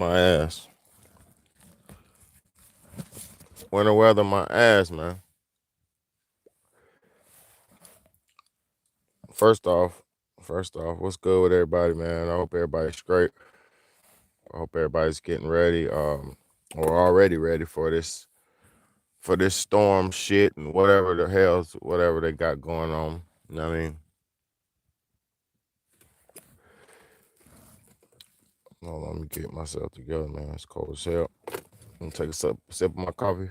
My ass. Winter weather, my ass, man. First off, what's good with everybody, man? I hope everybody's great. I hope everybody's getting ready, or already ready for this storm shit and whatever they got going on. You know what I mean? Hold on, let me get myself together, man. It's cold as hell. I'm gonna take a sip of my coffee.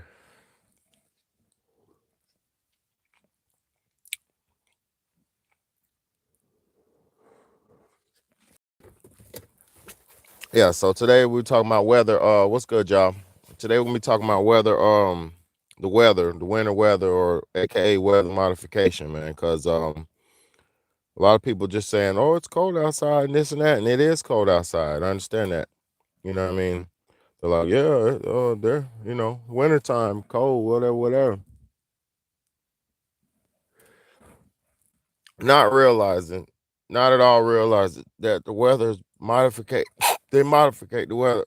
Yeah, so today we're talking about weather. What's good, y'all? Today we're gonna be talking about weather, the winter weather, or AKA weather modification, man. Cause a lot of people just saying, "Oh, it's cold outside," and this and that, and it is cold outside. I understand that. You know what I mean? They're like, "Yeah, they're wintertime, cold, whatever, whatever." Not realizing, not at all realizing that the weather is modificate. They modificate the weather.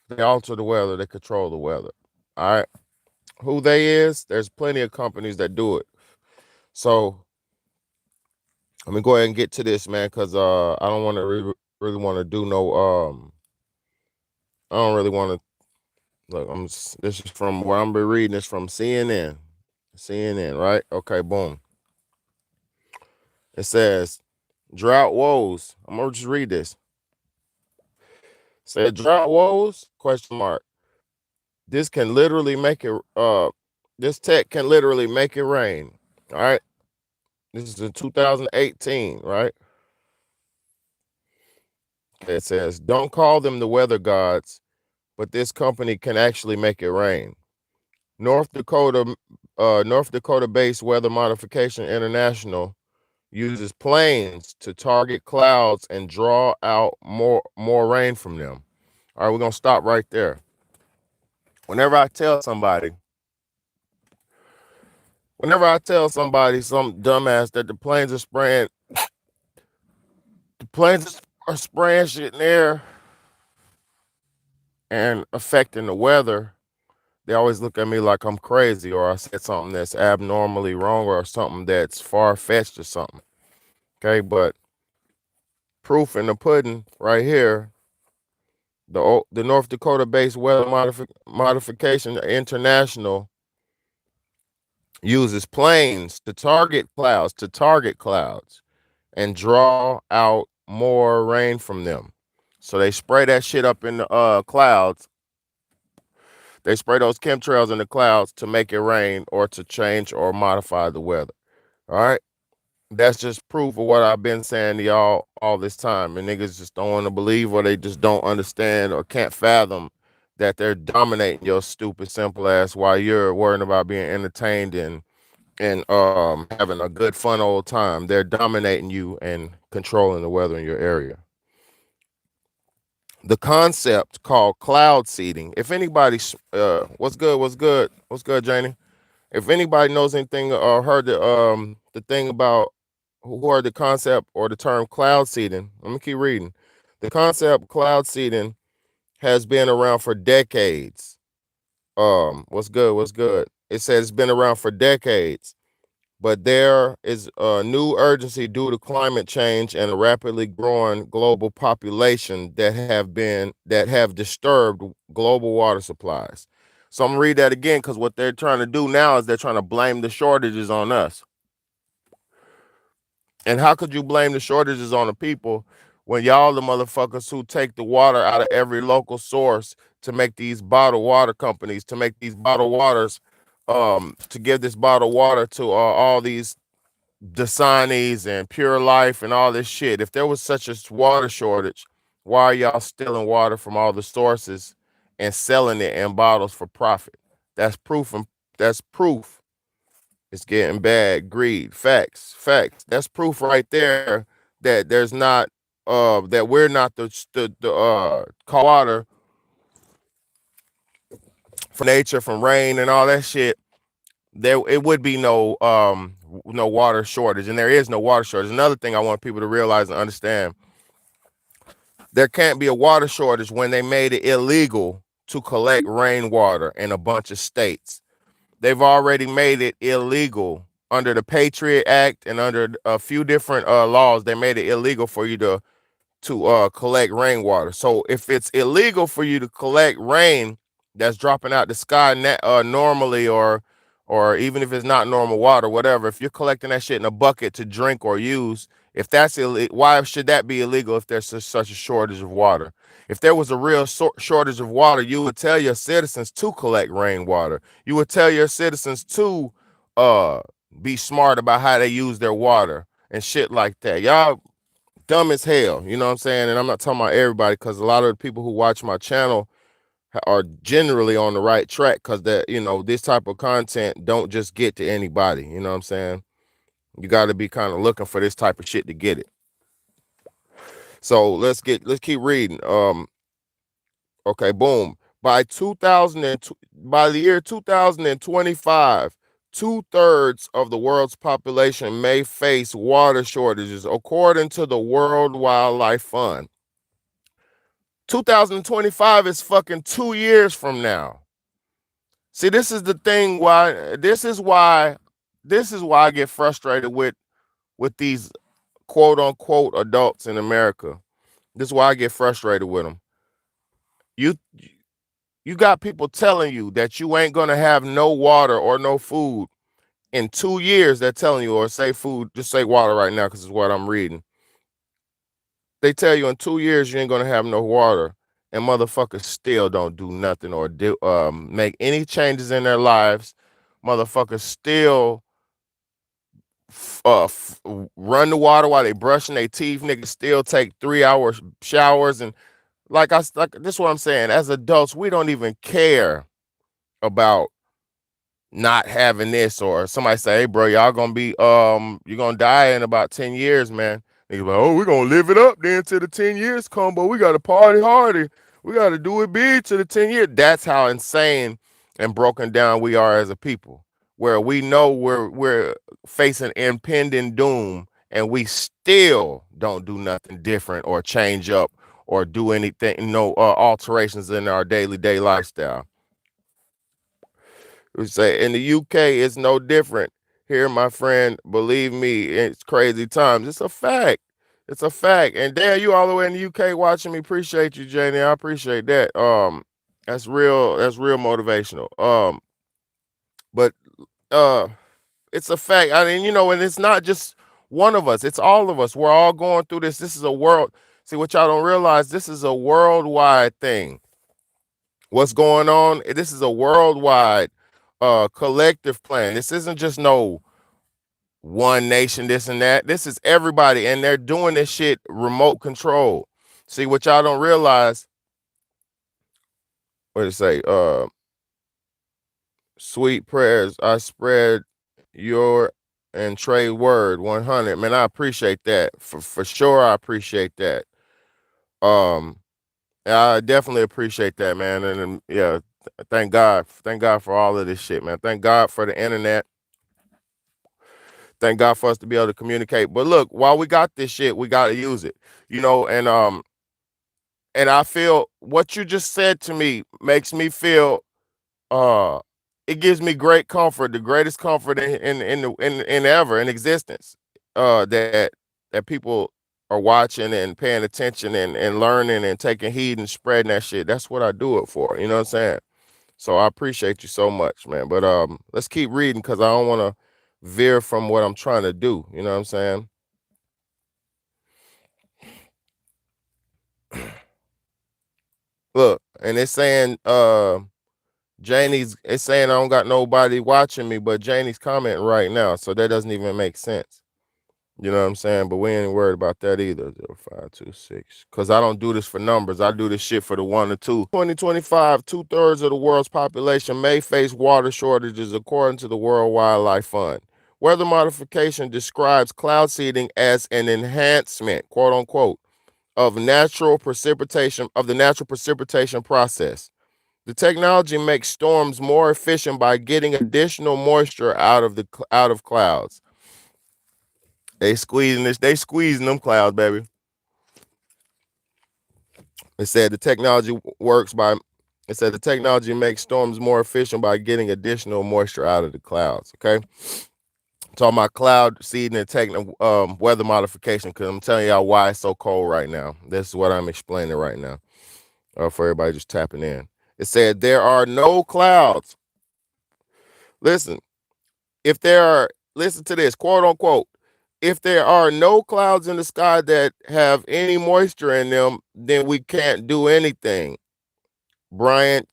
They alter the weather. They control the weather. All right. Who they is? There's plenty of companies that do it. So let me go ahead and get to this, man, because I don't want to really want to do no I don't really want to look. This is from where I'm be reading. This from CNN. CNN, right? Okay, boom. It says drought woes. I'm gonna just read this. Said drought woes? Question mark. This can literally make it. This tech can literally make it rain. All right. This is in 2018, right? It says, don't call them the weather gods, but this company can actually make it rain. North Dakota-based Weather Modification International uses planes to target clouds and draw out more rain from them. All right, we're gonna stop right there. Whenever I tell somebody, some dumbass that the planes are spraying shit in the air and affecting the weather, they always look at me like I'm crazy or I said something that's abnormally wrong or something that's far fetched or something. Okay, but proof in the pudding right here. The North Dakota-based Weather Modification International uses planes to target clouds and draw out more rain from them. So they spray that shit up in the clouds. They spray those chemtrails in the clouds to make it rain or to change or modify the weather. All right. That's just proof of what I've been saying to y'all all this time. And niggas just don't want to believe or they just don't understand or can't fathom that they're dominating your stupid, simple ass while you're worrying about being entertained and having a good fun old time. They're dominating you and controlling the weather in your area. The concept called cloud seeding. If anybody, what's good, Janie? If anybody knows anything or heard the thing about who heard the concept or the term cloud seeding, let me keep reading. The concept cloud seeding has been around for decades. What's good? What's good? It says it's been around for decades, but there is a new urgency due to climate change and a rapidly growing global population that have disturbed global water supplies. So I'm gonna read that again because what they're trying to do now is they're trying to blame the shortages on us. And how could you blame the shortages on the people when y'all the motherfuckers who take the water out of every local source to make these bottled water companies, to make these bottled waters, to give this bottled water to all these Dasani's and Pure Life and all this shit. If there was such a water shortage, why are y'all stealing water from all the sources and selling it in bottles for profit? That's proof. That's proof. It's getting bad. Greed. Facts. Facts. That's proof right there that there's not that we're not the water from nature, from rain and all that shit. There it would be no water shortage, and there is no water shortage. Another thing I want people to realize and understand there can't be a water shortage when they made it illegal to collect rainwater in a bunch of states. They've already made it illegal under the Patriot Act and under a few different laws. They made it illegal for you to collect rainwater. So if it's illegal for you to collect rain that's dropping out the sky normally, or even if it's not normal water, whatever, if you're collecting that shit in a bucket to drink or use, if that's illegal, why should that be illegal if there's such a shortage of water? If there was a real shortage of water, you would tell your citizens to collect rainwater. You would tell your citizens to uh be smart about how they use their water and shit like that. Y'all dumb as hell, you know what I'm saying? And I'm not talking about everybody, because a lot of the people who watch my channel are generally on the right track, because that, you know, this type of content don't just get to anybody, you know what I'm saying? You got to be kind of looking for this type of shit to get it. So let's keep reading. Okay, boom. By by the year 2025, 2/3 of the world's population may face water shortages, according to the World Wildlife Fund. 2025 is fucking 2 years from now. See, this is the thing why I get frustrated with these quote unquote adults in America. This is why I get frustrated with them. You got people telling you that you ain't gonna have no water or no food in 2 years. They're telling you, or say food, just say water right now because it's what I'm reading. They tell you in 2 years you ain't gonna have no water, and motherfuckers still don't do nothing or make any changes in their lives. Motherfuckers still run the water while they brushing their teeth. Niggas still take 3-hour showers, and like this is what I'm saying. As adults, we don't even care about not having this, or somebody say, hey bro, y'all gonna be you're gonna die in about 10 years, man. Niggas like, oh, we're gonna live it up then till the 10 years come, but we gotta party harder. We gotta do it big to the 10 years. That's how insane and broken down we are as a people, where we know we're facing impending doom, and we still don't do nothing different or change up or do anything, no alterations in our day lifestyle. We say in the UK it's no different. Here, my friend, believe me, it's crazy times. It's a fact. It's a fact. And Dan, you all the way in the UK watching me. Appreciate you, Janie. I appreciate that. That's real. That's real motivational. But it's a fact. I mean, you know, and it's not just one of us. It's all of us. We're all going through this. This is a world. See, what y'all don't realize, this is a worldwide thing. What's going on? This is a worldwide collective plan. This isn't just no one nation, this and that. This is everybody, and they're doing this shit remote control. See, what y'all don't realize, what did it say? Sweet prayers, I spread your and Trey word 100. Man, I appreciate that. For sure, I appreciate that. I definitely appreciate that, man. And yeah, thank God for all of this shit, man. Thank God for the internet. Thank God for us to be able to communicate. But look, while we got this shit, we got to use it, you know. And I feel what you just said to me makes me feel it gives me great comfort, the greatest comfort in ever in existence, that people are watching and paying attention and learning and taking heed and spreading that shit. That's what I do it for, you know what I'm saying? So I appreciate you so much, man. But let's keep reading, because I don't want to veer from what I'm trying to do, you know what I'm saying? Look, and it's saying it's saying I don't got nobody watching me, but Janie's commenting right now, so that doesn't even make sense. You know what I'm saying? But we ain't worried about that either. 0526. Because I don't do this for numbers. I do this shit for the 1 or 2. 2025, 2/3 of the world's population may face water shortages, according to the World Wildlife Fund. Weather modification describes cloud seeding as an enhancement, quote unquote, of the natural precipitation process. The technology makes storms more efficient by getting additional moisture out of clouds. They squeezing them clouds, baby. It said the technology works by. It said the technology makes storms more efficient by getting additional moisture out of the clouds. Okay, talking about cloud seeding and taking weather modification, because I'm telling y'all why it's so cold right now. This is what I'm explaining right now for everybody just tapping in. It said there are no clouds. Listen, if there are, listen to this, quote unquote, if there are no clouds in the sky that have any moisture in them, then we can't do anything. Brian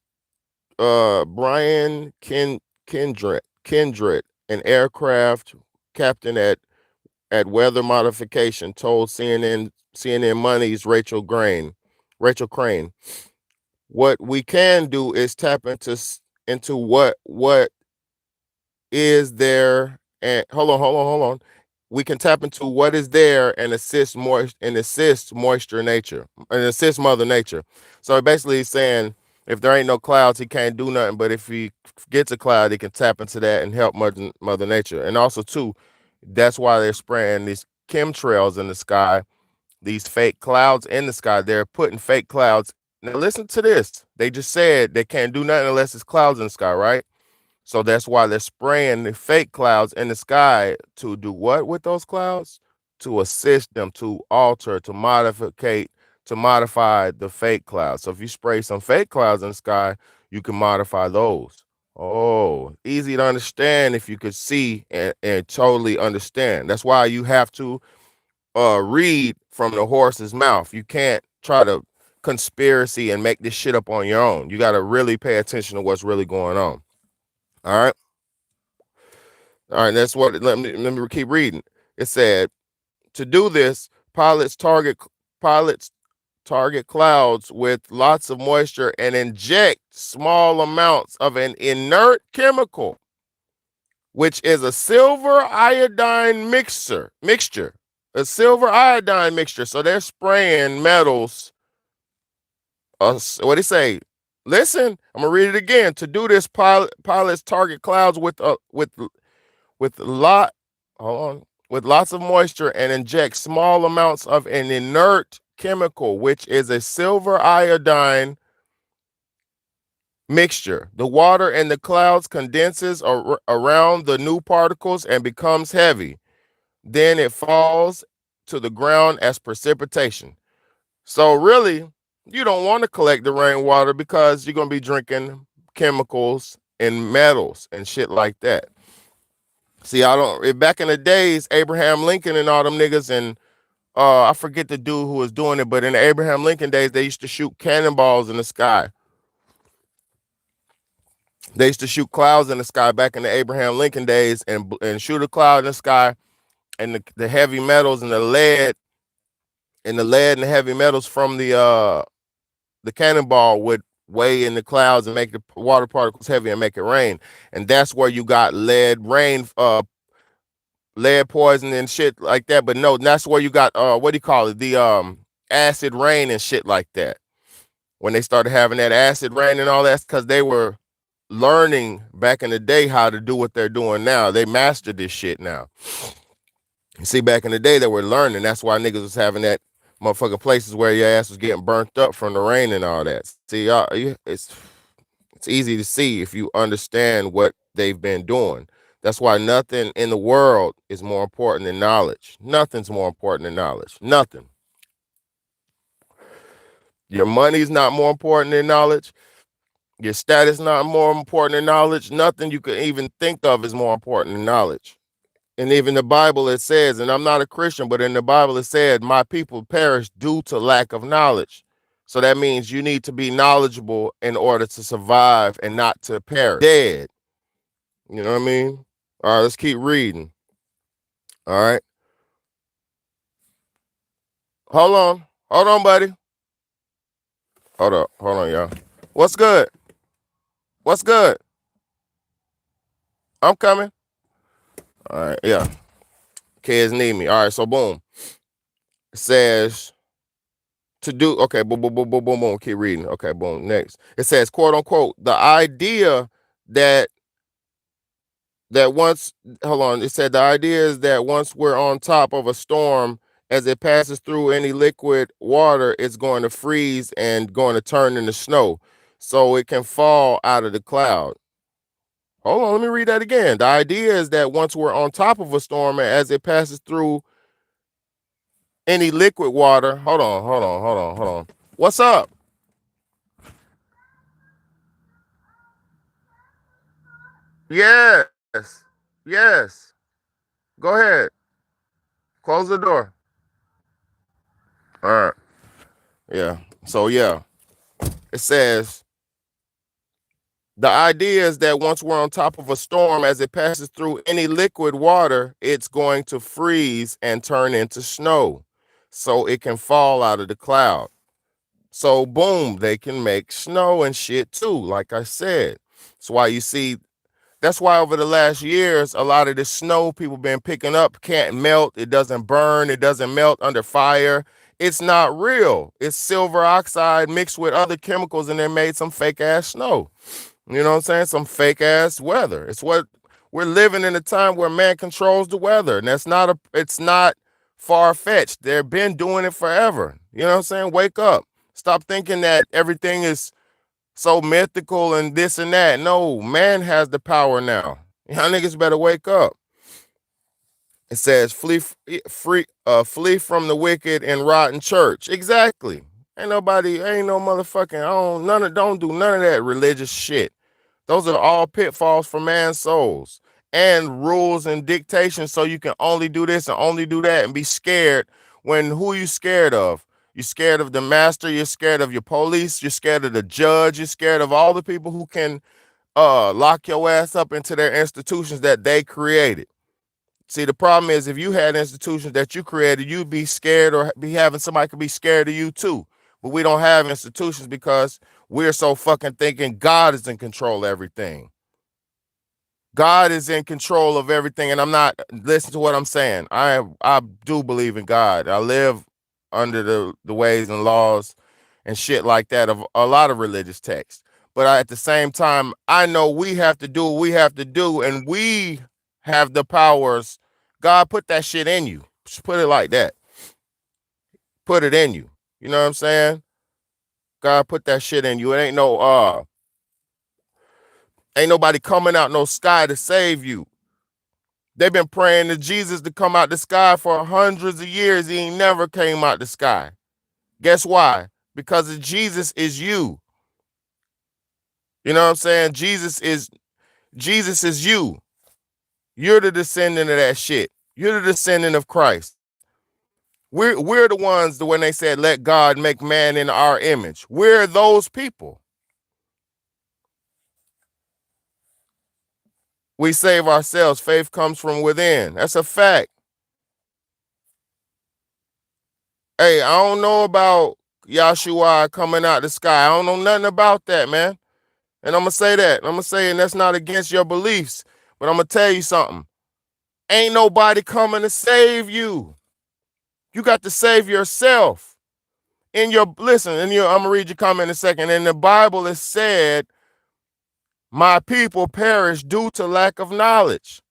Kendrick, an aircraft captain at Weather Modification, told CNN Money's Rachel Crane, what we can do is tap into what is there, and hold on. We can tap into what is there and assist moisture nature and assist Mother Nature. So basically he's saying if there ain't no clouds, he can't do nothing. But if he gets a cloud, he can tap into that and help Mother Nature. And also too, that's why they're spraying these chemtrails in the sky, these fake clouds in the sky. They're putting fake clouds. Now listen to this. They just said they can't do nothing unless it's clouds in the sky, right? So that's why they're spraying the fake clouds in the sky to do what with those clouds? To assist them, to alter, to modify the fake clouds. So if you spray some fake clouds in the sky, you can modify those. Oh, easy to understand if you could see and totally understand. That's why you have to read from the horse's mouth. You can't try to conspiracy and make this shit up on your own. You got to really pay attention to what's really going on. All right. All right. That's what, let me keep reading. It said, to do this, pilots target clouds with lots of moisture and inject small amounts of an inert chemical, which is a silver iodine mixture. A silver iodine mixture. So they're spraying metals. What do you say? Listen, I'm gonna read it again. To do this, pilots target clouds with lot hold on with lots of moisture and inject small amounts of an inert chemical, which is a silver iodine mixture. The water in the clouds condenses around the new particles and becomes heavy. Then it falls to the ground as precipitation. So really, you don't want to collect the rainwater because you're going to be drinking chemicals and metals and shit like that. See, back in the days, Abraham Lincoln and all them niggas, and I forget the dude who was doing it, but in the Abraham Lincoln days, they used to shoot cannonballs in the sky. They used to shoot clouds in the sky back in the Abraham Lincoln days and shoot a cloud in the sky, and the heavy metals and the lead and the heavy metals from the cannonball would weigh in the clouds and make the water particles heavy and make it rain. And that's where you got lead poison and shit like that. But no, that's where you got what do you call it? The acid rain and shit like that. When they started having that acid rain and all that, because they were learning back in the day how to do what they're doing now. They mastered this shit now. You see, back in the day they were learning. That's why niggas was having that motherfucking places where your ass was getting burnt up from the rain and all that. See, it's easy to see if you understand what they've been doing. That's why nothing in the world is more important than knowledge. Nothing's more important than knowledge. Nothing. Your money's not more important than knowledge. Your status not more important than knowledge. Nothing you could even think of is more important than knowledge. And even the Bible, it says, and I'm not a Christian, but in the Bible, it said, my people perish due to lack of knowledge. So that means you need to be knowledgeable in order to survive and not to perish. Dead. You know what I mean? All right, let's keep reading. All right. Hold on, buddy. Hold on, y'all. What's good? What's good? I'm coming. All right, yeah. Kids need me. All right, so boom. It says to do, okay, boom. Keep reading. Okay, boom. Next. It says, quote unquote, the idea that once, hold on. It said the idea is that once we're on top of a storm, as it passes through any liquid water, it's going to freeze and going to turn into snow. So it can fall out of the cloud. Hold on, let me read that again. The idea is that once we're on top of a storm, and as it passes through any liquid water, hold on. What's up? Yes, yes. Go ahead. Close the door. All right. Yeah. So yeah, it says the idea is that once we're on top of a storm, as it passes through any liquid water, it's going to freeze and turn into snow, so it can fall out of the cloud. So boom, they can make snow and shit too. Like I said, that's why you see. That's why over the last years, a lot of the snow people been picking up can't melt. It doesn't burn. It doesn't melt under fire. It's not real. It's silver oxide mixed with other chemicals, and they made some fake ass snow. You know what I'm saying? Some fake ass weather. It's what we're living in a time where man controls the weather, and it's not far fetched. They've been doing it forever. You know what I'm saying? Wake up. Stop thinking that everything is so mythical and this and that. No, man has the power now. Y'all niggas better wake up. It says flee from the wicked and rotten church. Exactly. Ain't no motherfucking, don't do none of that religious shit. Those are all pitfalls for man's souls and rules and dictations. So you can only do this and only do that and be scared when who you scared of? You're scared of the master. You're scared of your police. You're scared of the judge. You're scared of all the people who can lock your ass up into their institutions that they created. See, the problem is if you had institutions that you created, you'd be scared or be having somebody could be scared of you too. But we don't have institutions because we're so fucking thinking God is in control of everything. God is in control of everything, and I'm not listen to what I'm saying. I do believe in God. I live under the ways and laws and shit like that of a lot of religious texts. But at the same time, I know we have to do what we have to do, and we have the powers. God put that shit in you. Just put it like that. Put it in you. You know what I'm saying? God put that shit in you. It ain't nobody coming out no sky to save you. They've been praying to Jesus to come out the sky for hundreds of years. He ain't never came out the sky. Guess why? Because Jesus is you. You know what I'm saying? Jesus is you. You're the descendant of that shit. You're the descendant of Christ. We're the ones that when they said, let God make man in our image. We're those people. We save ourselves. Faith comes from within. That's a fact. Hey, I don't know about Yahshua coming out the sky. I don't know nothing about that, man. And I'm going to say that. I'm going to say, and that's not against your beliefs, but I'm going to tell you something. Ain't nobody coming to save you. You got to save yourself. I'm going to read your comment in a second. In the Bible, it said, my people perish due to lack of knowledge.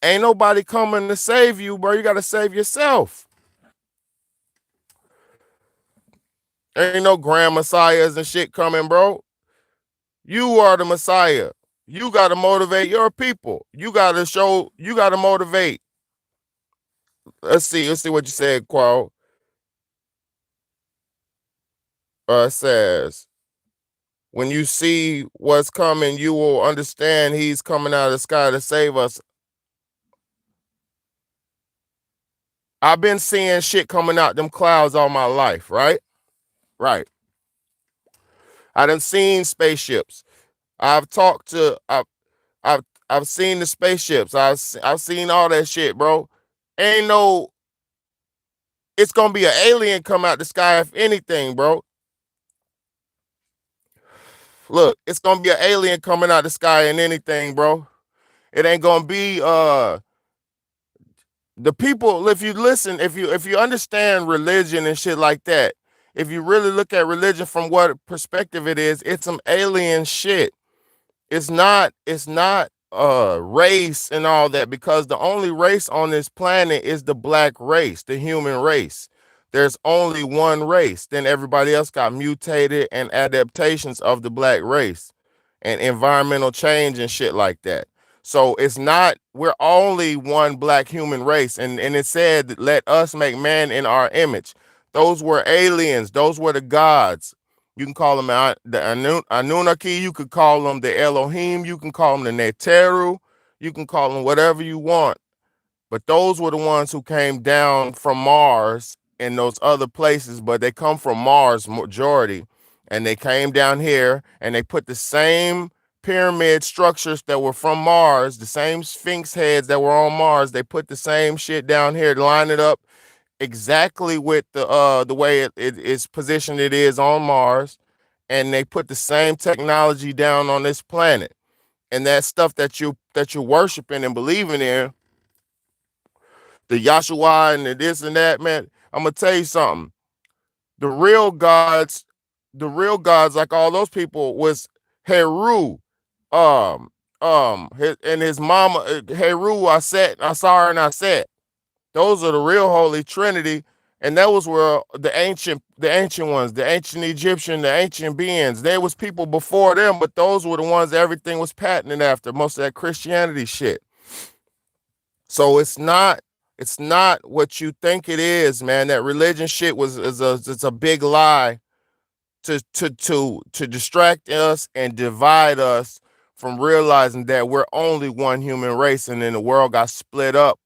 Ain't nobody coming to save you, bro. You got to save yourself. Ain't no grand messiahs and shit coming, bro. You are the Messiah. You got to motivate your people. You got to motivate. Let's see what you said, Qual. It says, when you see what's coming, you will understand he's coming out of the sky to save us. I've been seeing shit coming out them clouds all my life, right? Right. I done seen spaceships. I've talked to I've I've seen the spaceships. I've seen all that shit, bro. Ain't no it's gonna be an alien come out the sky if anything, bro. Look, it's gonna be an alien coming out the sky and anything, bro. It ain't gonna be the people. If you listen, if you understand religion and shit like that, if you really look at religion from what perspective it is, it's some alien shit. It's not race and all that, because the only race on this planet is the black race, the human race. There's only one race. Then everybody else got mutated and adaptations of the black race and environmental change and shit like that. So it's not, we're only one black human race. And it said, let us make man in our image. Those were aliens. Those were the gods. You can call them the Anunnaki. You could call them the Elohim. You can call them the Neteru. You can call them whatever you want. But those were the ones who came down from Mars and those other places. But they come from Mars majority, and they came down here and they put the same pyramid structures that were from Mars, the same Sphinx heads that were on Mars. They put the same shit down here to line it up exactly with the way it is positioned it is on Mars, and they put the same technology down on this planet. And that stuff that you're worshiping and believing in, the Yahshua and the this and that, man, I'm gonna tell you something. The real gods, like all those people, was Heru, and his mama, Heru. I saw her and I said, those are the real Holy Trinity, and that was where the ancient ones, the ancient Egyptian, the ancient beings. There was people before them, but those were the ones that everything was patented after. Most of that Christianity shit. So it's not what you think it is, man. That religion shit it's a big lie to distract us and divide us from realizing that we're only one human race, and then the world got split up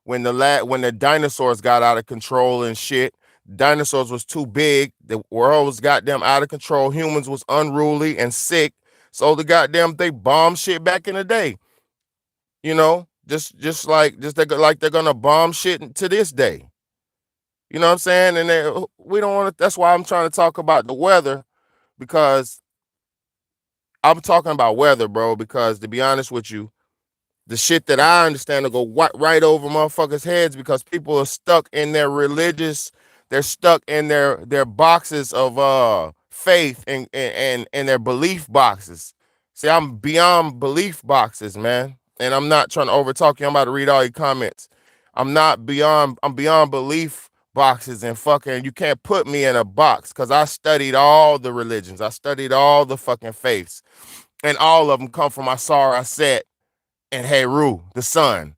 when the dinosaurs got out of control and shit. Dinosaurs was too big, the world was goddamn out of control, humans was unruly and sick, so the goddamn they bombed shit back in the day, you know, like they're gonna bomb shit to this day. You know what I'm saying? And we don't want to. That's why I'm trying to talk about the weather, because I'm talking about weather, bro. Because to be honest with you, the shit that I understand will go right over motherfuckers' heads, because people are stuck in their they're stuck in their boxes of faith and their belief boxes. See, I'm beyond belief boxes, man. And I'm not trying to overtalk you. I'm about to read all your comments. I'm beyond belief boxes, and fucking you can't put me in a box, because I studied all the religions. I studied all the fucking faiths. And all of them come from Asar Aset and Heru, the sun.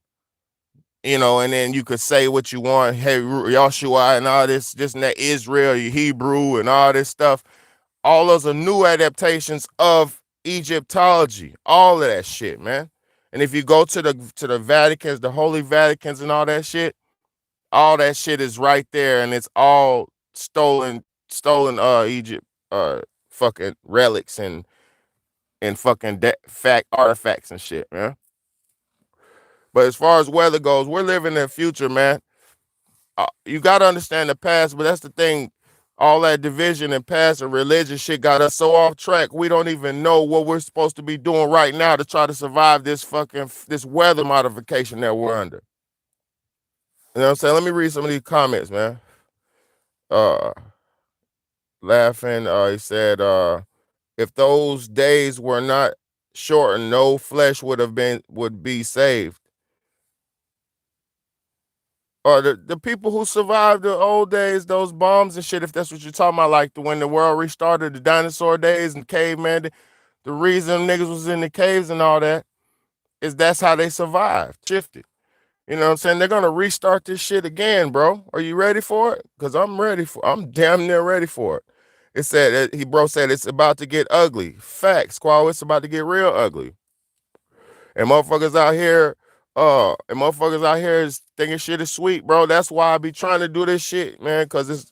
You know, and then you could say what you want, Heru, Yahshua, and all this, just in that Israel, Hebrew, and all this stuff. All those are new adaptations of Egyptology. All of that shit, man. And if you go to the Vaticans, the Holy Vaticans, and all that shit is right there, and it's all stolen Egypt fucking relics and fucking fact artifacts and shit, man. But as far as weather goes, we're living in the future, man. You got to understand the past, but that's the thing. All that division and past and religion shit got us so off track. We don't even know what we're supposed to be doing right now to try to survive this weather modification that we're under. You know what I'm saying? Let me read some of these comments, man. Uh, Laughing, he said, if those days were not shortened, no flesh would be saved. Or the people who survived the old days, those bombs and shit, if that's what you're talking about, like when the world restarted, the dinosaur days and caveman, the reason niggas was in the caves and all that is that's how they survived, shifted. You know what I'm saying? They're gonna restart this shit again, bro. Are you ready for it? Because I'm damn near ready for it. It said, said it's about to get ugly. Facts, Squall, it's about to get real ugly. And motherfuckers out here, is thinking shit is sweet, bro. That's why I be trying to do this shit, man, because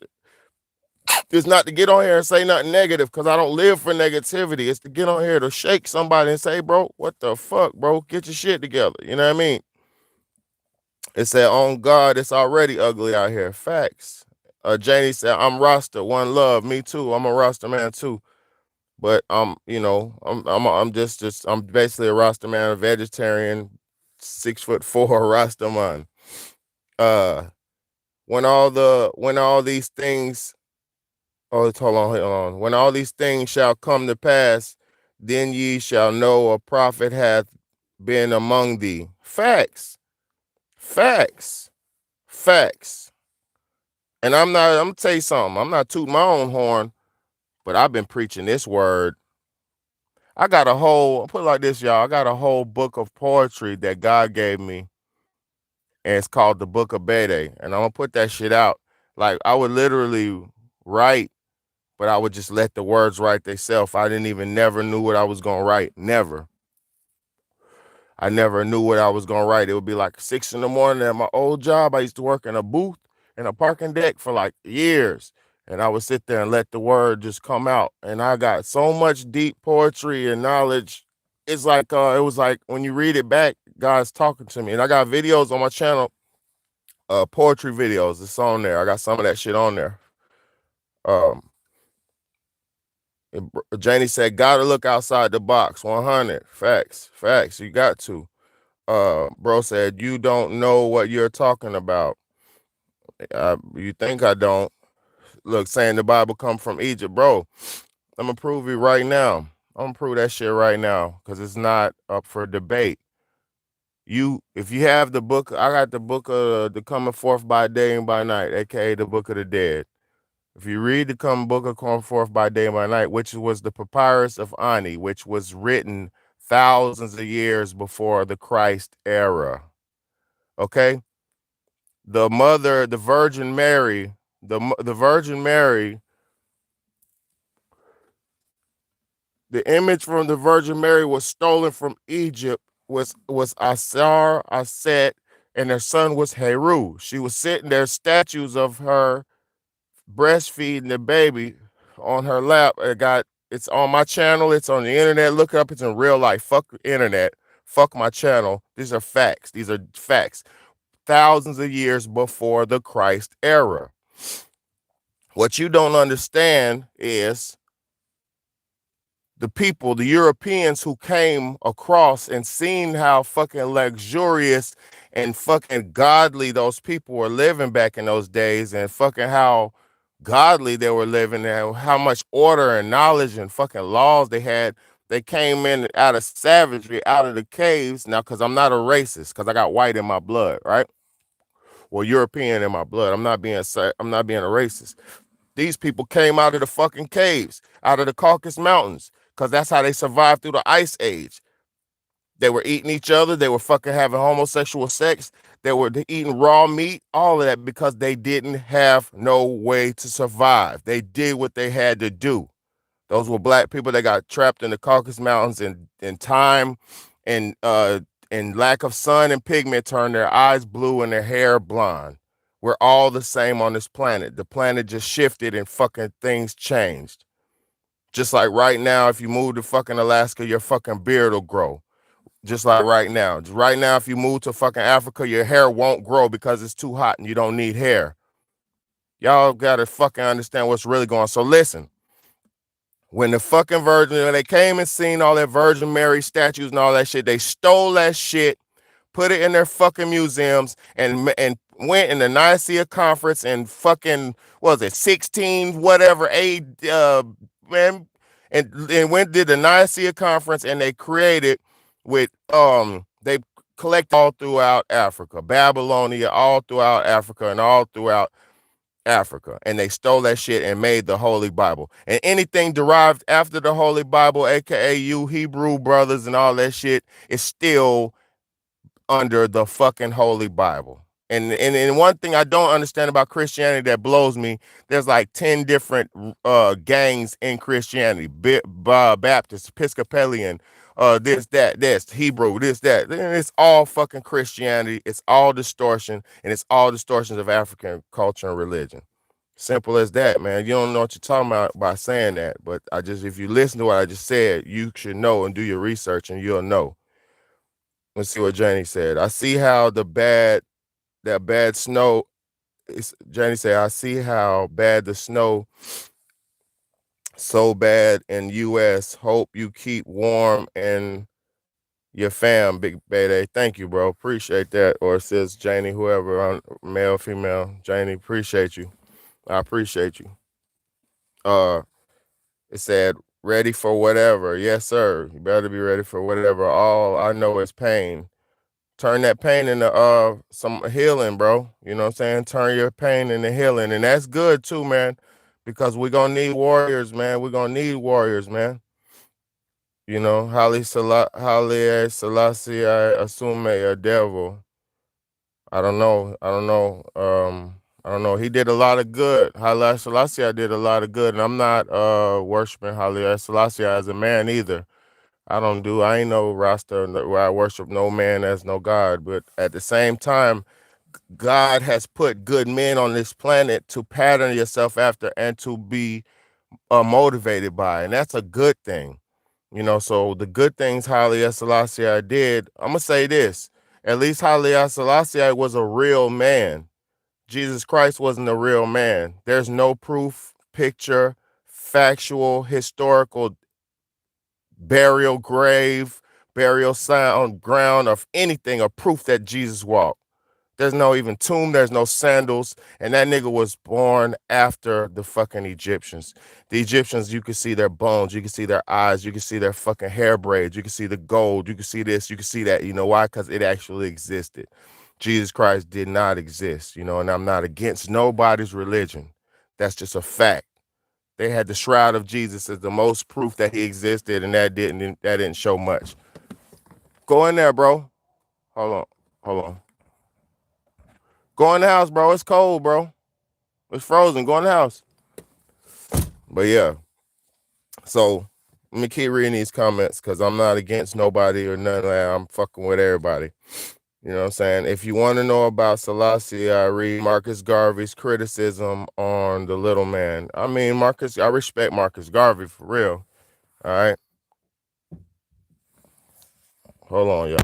it's not to get on here and say nothing negative, because I don't live for negativity. It's to get on here to shake somebody and say, bro, what the fuck, bro? Get your shit together. You know what I mean? It said, on God, it's already ugly out here. Facts. Janie said, I'm Rasta, one love. Me too. I'm a Rasta man too. But I'm basically a Rasta man, a vegetarian, 6'4" Rasta man. When all these things, hold on. When all these things shall come to pass, then ye shall know a prophet hath been among thee. Facts. Facts. Facts. And I'm gonna tell you something. I'm not tooting my own horn, but I've been preaching this word. I'll put it like this, y'all. I got a whole book of poetry that God gave me, and it's called the Book of Bede. And I'm gonna put that shit out. Like, I would literally write, but I would just let the words write themselves. I didn't even never knew what I was gonna write. Never. I never knew what I was gonna write. It would be like 6 in the morning at my old job. I used to work in a booth in a parking deck for like years. And I would sit there and let the word just come out. And I got so much deep poetry and knowledge. It's like it was like when you read it back, God's talking to me. And I got videos on my channel, poetry videos. It's on there. I got some of that shit on there. Janie said, gotta look outside the box. 100. Facts. Facts. You got to. Bro said, you don't know what you're talking about. You think I don't? Look, saying the Bible come from Egypt, bro. I'm gonna prove it right now. I'm gonna prove that shit right now because it's not up for debate. If you have the book, I got the book of the coming forth by day and by night, aka the Book of the Dead. If you read the book of coming forth by day and by night, which was the Papyrus of Ani, which was written thousands of years before the Christ era. Okay, the Virgin Mary, the Virgin Mary, the image from the Virgin Mary was stolen from Egypt. Was Asar, Aset, and their son was Heru. She was sitting there, statues of her breastfeeding the baby on her lap. It's on my channel. It's on the internet. Look it up. It's in real life. Fuck the internet. Fuck my channel. These are facts. These are facts. Thousands of years before the Christ era. What you don't understand is the people, the Europeans who came across and seen how fucking luxurious and fucking godly those people were living back in those days, and fucking how godly they were living, and how much order and knowledge and fucking laws they had. They came in out of savagery, out of the caves. Now, because I'm not a racist, because I got white in my blood, right? Well, European in my blood. I'm not being a racist. These people came out of the fucking caves, out of the Caucasus Mountains, because that's how they survived through the Ice Age. They were eating each other. They were fucking having homosexual sex. They were eating raw meat, all of that, because they didn't have no way to survive. They did what they had to do. Those were black people that got trapped in the Caucasus Mountains, in time and lack of sun and pigment turned their eyes blue and their hair blonde. We're all the same on this planet. The planet just shifted and fucking things changed. Just like right now, if you move to fucking Alaska, your fucking beard will grow. Just like right now. Right now, if you move to fucking Africa, your hair won't grow because it's too hot and you don't need hair. Y'all gotta fucking understand what's really going on. So listen, when they came and seen all that Virgin Mary statues and all that shit, they stole that shit, put it in their fucking museums, and went in the Nicaea conference and fucking, what was it, 16 whatever man, and went did the Nicaea conference, and they created with they collect all throughout Africa, Babylonia, all throughout Africa, and all throughout Africa, and they stole that shit and made the Holy Bible. And anything derived after the Holy Bible, aka you Hebrew brothers and all that shit, is still under the fucking Holy Bible. And one thing I don't understand about Christianity that blows me, there's like 10 different gangs in Christianity. Baptist, Episcopalian, this, Hebrew, this, that. It's all fucking Christianity. It's all distortion, and it's all distortions of African culture and religion. Simple as that, man. You don't know what you're talking about by saying that, but if you listen to what I just said, you should know and do your research, and you'll know. Let's see what Janie said. I see how that bad snow. Janie said, I see how bad the snow, so bad in U.S. Hope you keep warm and your fam, Big Bede. Thank you, bro. Appreciate that. Or it says Janie, whoever, male, female. Janie, appreciate you. I appreciate you. It said, Ready for whatever. Yes, sir. You better be ready for whatever. All I know is pain. Turn that pain into some healing, bro. You know what I'm saying? Turn your pain into healing. And that's good too, man. Because we're gonna need warriors, man. We're gonna need warriors, man. You know, Haile Selassie I assume a devil. I don't know. I don't know. I don't know. He did a lot of good. Haile Selassie did a lot of good. And I'm not worshiping Haile Selassie as a man either. I ain't no Rasta where I worship no man as no God. But at the same time, God has put good men on this planet to pattern yourself after and to be motivated by. And that's a good thing. You know, so the good things Haile Selassie did, I'm going to say this. At least Haile Selassie was a real man. Jesus Christ wasn't a real man. There's no proof, picture, factual, historical burial grave, burial sign on ground of anything, a proof that Jesus walked. There's no even tomb, there's no sandals, and that nigga was born after the fucking Egyptians. The Egyptians, you can see their bones, you can see their eyes, you can see their fucking hair braids, you can see the gold, you can see this, you can see that. You know why? Because it actually existed. Jesus Christ did not exist, you know, and I'm not against nobody's religion. That's just a fact. They had the shroud of Jesus as the most proof that he existed, and that didn't show much. Go in there, bro. Hold on. Hold on. Go in the house, bro. It's cold, bro. It's frozen. Go in the house. But yeah. So let me keep reading these comments because I'm not against nobody or none of that. I'm fucking with everybody. You know what I'm saying? If you want to know about Selassie, I read Marcus Garvey's criticism on the little man. I mean, I respect Marcus Garvey for real. All right. Hold on, y'all.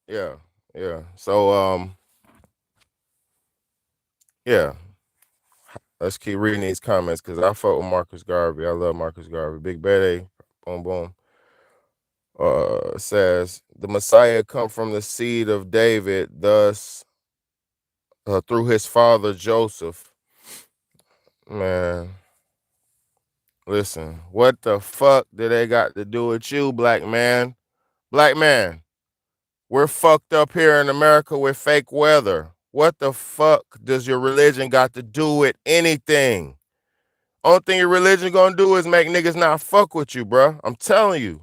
Yeah. Yeah. So, yeah. Let's keep reading these comments because I fuck with Marcus Garvey. I love Marcus Garvey. Big Betty, boom, boom. Says the Messiah come from the seed of David, thus through his father Joseph. Man, listen, what the fuck do they got to do with you, black man? Black man, we're fucked up here in America with fake weather. What the fuck does your religion got to do with anything? Only thing your religion gonna do is make niggas not fuck with you, bro. I'm telling you.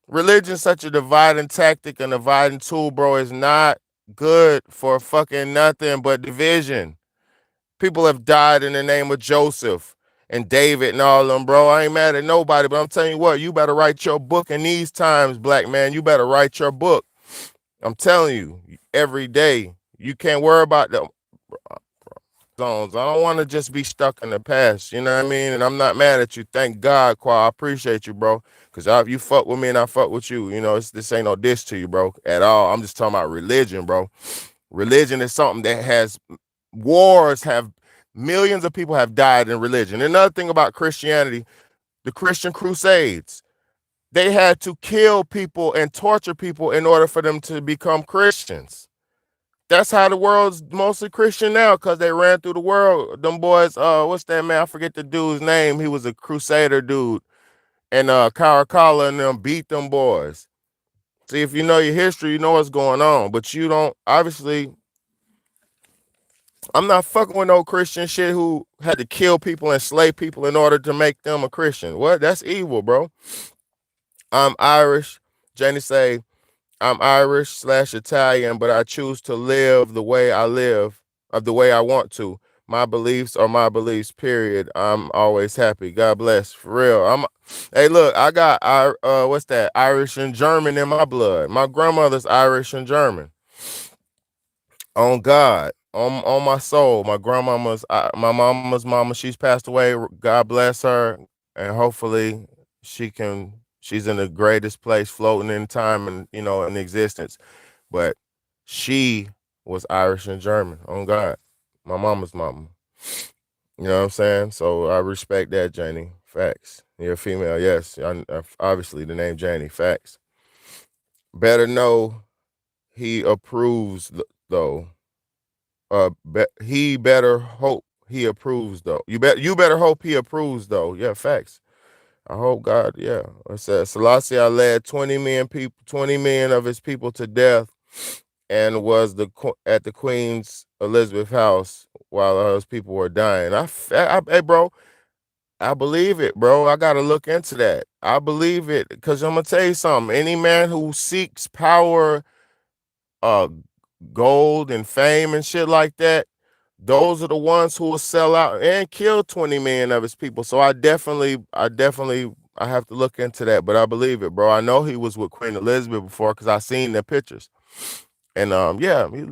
Religion's such a dividing tactic and dividing tool, bro. Is not good for fucking nothing but division. People have died in the name of Joseph and David and all of them, bro. I ain't mad at nobody, but I'm telling you what, you better write your book in these times, black man. You better write your book. I'm telling you, every day. You can't worry about the zones. I don't want to just be stuck in the past. You know what I mean? And I'm not mad at you. Thank God, Qua. I appreciate you, bro. Cause you fuck with me and I fuck with you. You know, this ain't no diss to you, bro, at all. I'm just talking about religion, bro. Religion is something that has wars have millions of people have died in religion. Another thing about Christianity, the Christian Crusades, they had to kill people and torture people in order for them to become Christians. That's how the world's mostly Christian now, because they ran through the world. Them boys, what's that man? I forget the dude's name. He was a crusader dude. And Caracalla and them beat them boys. See, if you know your history, you know what's going on. But you don't, obviously, I'm not fucking with no Christian shit who had to kill people and slay people in order to make them a Christian. What? That's evil, bro. I'm Irish. Jenny say, I'm Irish/Italian, but I choose to live the way I live, of the way I want to. My beliefs are my beliefs, period. I'm always happy. God bless. For real. Hey, look, I got what's that? Irish and German in my blood. My grandmother's Irish and German. On God. On my soul. My mama's mama, she's passed away. God bless her. And hopefully she's in the greatest place floating in time and in existence. But She was Irish and German. On God, my mama's mama. You know what I'm saying? So I respect that, Janie. Facts. You're a female, yes. Obviously, the name Janie. Facts. Better know he approves, though. He better hope he approves, though. You better hope he approves, though. Yeah, facts. I hope God. Yeah, it says Selassie led 20 million of his people to death, and was at the Queen's Elizabeth house while those people were dying. Hey, bro, I believe it, bro. I gotta look into that. I believe it because I'm gonna tell you something. Any man who seeks power, uh, gold and fame and shit like that, those are the ones who will sell out and kill 20 million of his people. So I have to look into that, but I believe it, bro. I know he was with Queen Elizabeth before because I seen their pictures. And yeah, he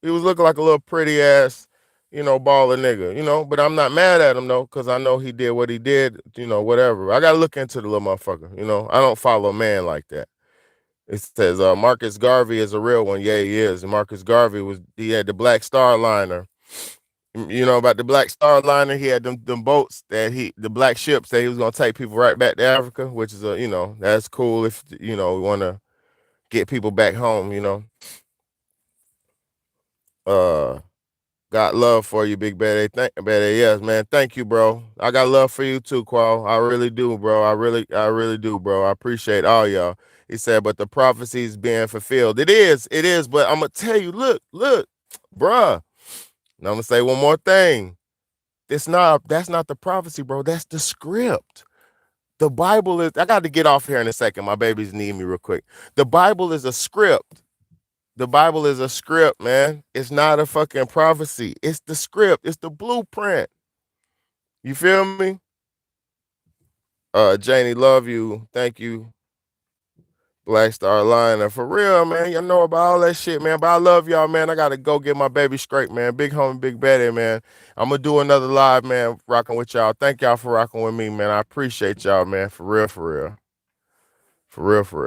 was looking like a little pretty ass, baller nigga, but I'm not mad at him though, because I know he did what he did, whatever. I gotta look into the little motherfucker, I don't follow a man like that. It says Marcus Garvey is a real one. Yeah, he is. And Marcus Garvey he had the Black Star Liner. You know about the Black Star Liner? He had them boats the black ships that he was gonna take people right back to Africa, which is that's cool if we wanna get people back home, Got love for you, Big Betty. Betty, yes, man. Thank you, bro. I got love for you too, Qual. I really do, bro. I really do, bro. I appreciate all y'all. He said, but the prophecy is being fulfilled. It is, but I'm gonna tell you, look, bruh. And I'm gonna say one more thing. That's not the prophecy, bro. That's the script. The Bible is, I got to get off here in a second. My babies need me real quick. The Bible is a script. The Bible is a script, man. It's not a fucking prophecy. It's the script. It's the blueprint. You feel me? Janie, love you. Thank you. Black Star Liner. For real, man. Y'all know about all that shit, man. But I love y'all, man. I gotta go get my baby straight, man. Big homie, Big Betty, man. I'm gonna do another live, man, rocking with y'all. Thank y'all for rocking with me, man. I appreciate y'all, man. For real, for real. For real, for real.